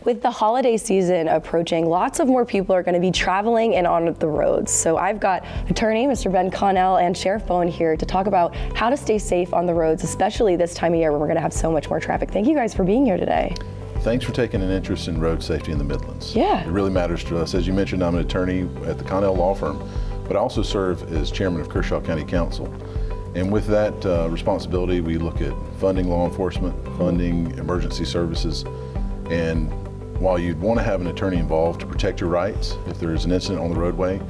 With the holiday season approaching, lots of more people are going to be traveling and on the roads. So I've got attorney Mr. Ben Connell and Sheriff Bowen here to talk about how to stay safe on the roads, especially this time of year when we're going to have so much more traffic. Thank you guys for being here today. Thanks for taking an interest in road safety in the Midlands. Yeah. It really matters to us. As you mentioned, I'm an attorney at the Connell Law Firm, but I also serve as chairman of Kershaw County Council. And with that responsibility, we look at funding law enforcement, funding emergency services, and while you'd want to have an attorney involved to protect your rights, if there is an incident on the roadway,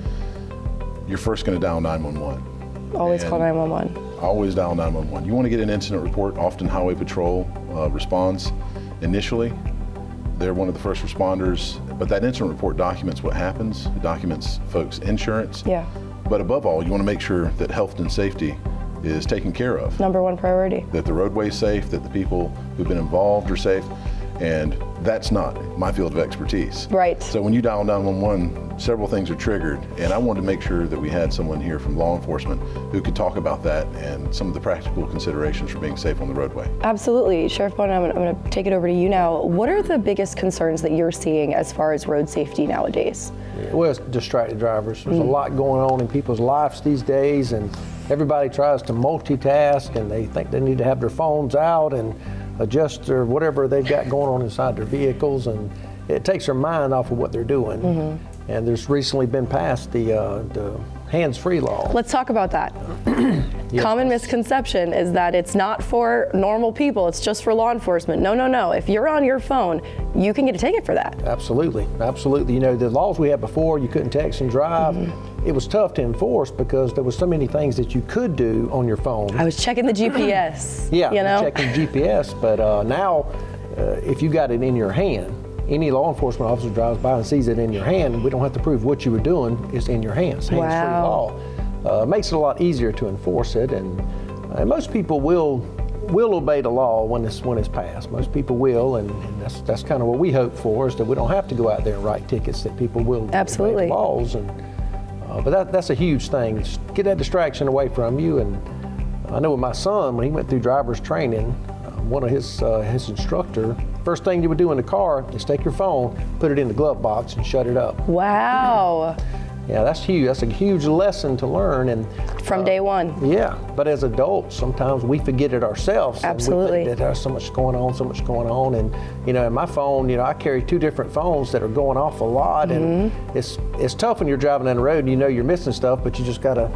you're first going to dial 911. Always call 911. Always dial 911. You want to get an incident report. Often Highway Patrol responds initially. They're one of the first responders, but that incident report documents what happens. It documents folks' insurance. Yeah. But above all, you want to make sure that health and safety is taken care of. Number one priority. That the roadway's safe, that the people who've been involved are safe, and that's not my field of expertise. Right. So when you dial 911, several things are triggered, and I wanted to make sure that we had someone here from law enforcement who could talk about that and some of the practical considerations for being safe on the roadway. Absolutely. Sheriff Bowen, I'm going to take it over to you now. What are the biggest concerns that you're seeing as far as road safety nowadays? Well, it's distracted drivers. There's a lot going on in people's lives these days, and everybody tries to multitask, and they think they need to have their phones out and adjust their whatever they've got going on inside their vehicles, and it takes their mind off of what they're doing. And there's recently been passed the hands-free law. Let's talk about that. Yes. Common misconception is that it's not for normal people, it's just for law enforcement. No, no, no. If you're on your phone, you can get a ticket for that. Absolutely, absolutely. You know, the laws we had before, you couldn't text and drive. It was tough to enforce because there was so many things that you could do on your phone. I was checking the GPS. Yeah, you know? checking GPS, but now if you got it in your hand, any law enforcement officer drives by and sees it in your hand, we don't have to prove what you were doing, it's in your hands. Hands-free law. Makes it a lot easier to enforce it, and most people will obey the law when it's passed. Most people will, and that's kind of what we hope for, is that we don't have to go out there and write tickets, that people will obey the laws. And but that's a huge thing. Just get that distraction away from you. And I know with my son, when he went through driver's training, one of his instructor, first thing you would do in the car is take your phone, put it in the glove box, and shut it up. Wow. Yeah, that's huge. That's a huge lesson to learn. And from day one. Yeah, but as adults, sometimes we forget it ourselves. Absolutely. And we think that there's so much going on. And you know, in my phone, you know, I carry 2 different phones that are going off a lot, and it's tough when you're driving down the road and you know you're missing stuff, but you just gotta.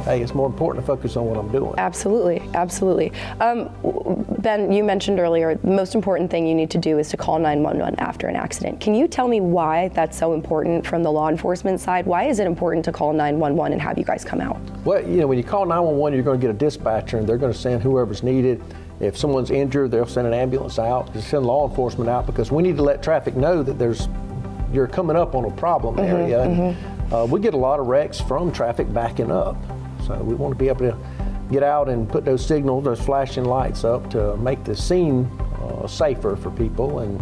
Hey, it's more important to focus on what I'm doing. Absolutely, absolutely. Ben, you mentioned earlier, the most important thing you need to do is to call 911 after an accident. Can you tell me why that's so important from the law enforcement side? Why is it important to call 911 and have you guys come out? Well, you know, when you call 911, you're going to get a dispatcher, and they're going to send whoever's needed. If someone's injured, they'll send an ambulance out, to send law enforcement out, because we need to let traffic know that you're coming up on a problem area. And, we get a lot of wrecks from traffic backing up. So we want to be able to get out and put those signals, those flashing lights up to make the scene safer for people and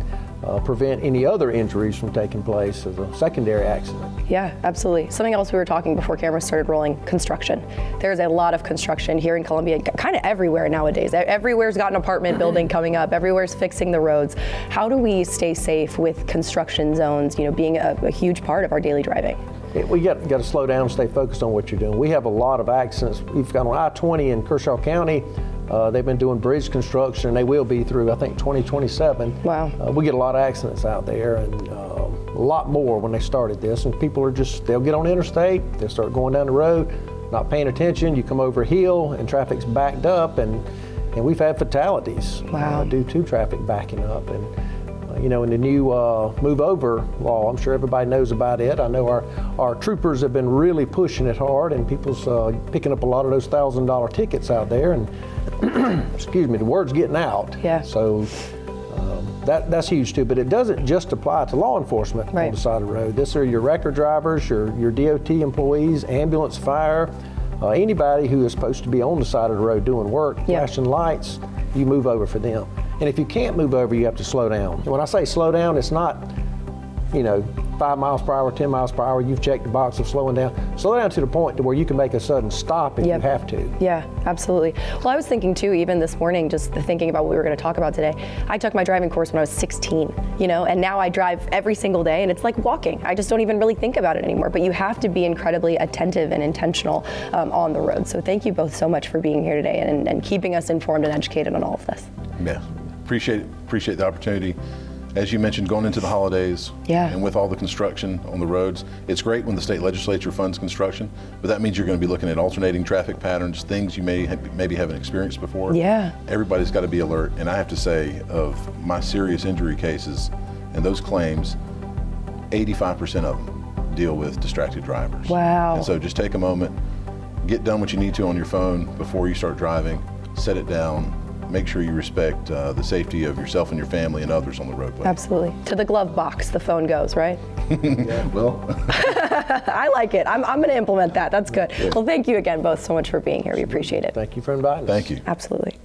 prevent any other injuries from taking place as a secondary accident. Yeah, absolutely. Something else we were talking before cameras started rolling, construction. There's a lot of construction here in Columbia, kind of everywhere nowadays. Everywhere's got an apartment building coming up, everywhere's fixing the roads. How do we stay safe with construction zones, you know, being a huge part of our daily driving? We got to slow down and stay focused on what you're doing. We have a lot of accidents. We've got on I-20 in Kershaw County. They've been doing bridge construction, and they will be through, I think, 2027. Wow. We get a lot of accidents out there, and a lot more when they started this. And people are they'll get on the interstate, they'll start going down the road, not paying attention. You come over a hill, and traffic's backed up, and we've had fatalities due to traffic backing up. And you know, in the new move over law, I'm sure everybody knows about it. I know our troopers have been really pushing it hard, and people's picking up a lot of those $1,000 tickets out there, and excuse me, the word's getting out. Yeah. So that's huge too, but it doesn't just apply to law enforcement on the side of the road. This are your record drivers, your DOT employees, ambulance, fire, anybody who is supposed to be on the side of the road doing work, flashing lights, you move over for them. And if you can't move over, you have to slow down. And when I say slow down, it's not 5 miles per hour, 10 miles per hour, you've checked the box of slowing down. Slow down to the point to where you can make a sudden stop if you have to. Yeah, absolutely. Well, I was thinking too, even this morning, just thinking about what we were going to talk about today, I took my driving course when I was 16, and now I drive every single day, and it's like walking. I just don't even really think about it anymore, but you have to be incredibly attentive and intentional on the road. So thank you both so much for being here today and keeping us informed and educated on all of this. Yeah, appreciate the opportunity. As you mentioned, going into the holidays, and with all the construction on the roads, it's great when the state legislature funds construction, but that means you're going to be looking at alternating traffic patterns, things you maybe haven't experienced before. Yeah. Everybody's got to be alert, and I have to say, of my serious injury cases and those claims, 85% of them deal with distracted drivers. Wow. And so just take a moment, get done what you need to on your phone before you start driving, set it down. Make sure you respect the safety of yourself and your family and others on the roadway. Absolutely. To the glove box, the phone goes, right? Well, I like it. I'm going to implement that. That's good. Well, thank you again both so much for being here. We appreciate it. Thank you for inviting us. thank you. Absolutely.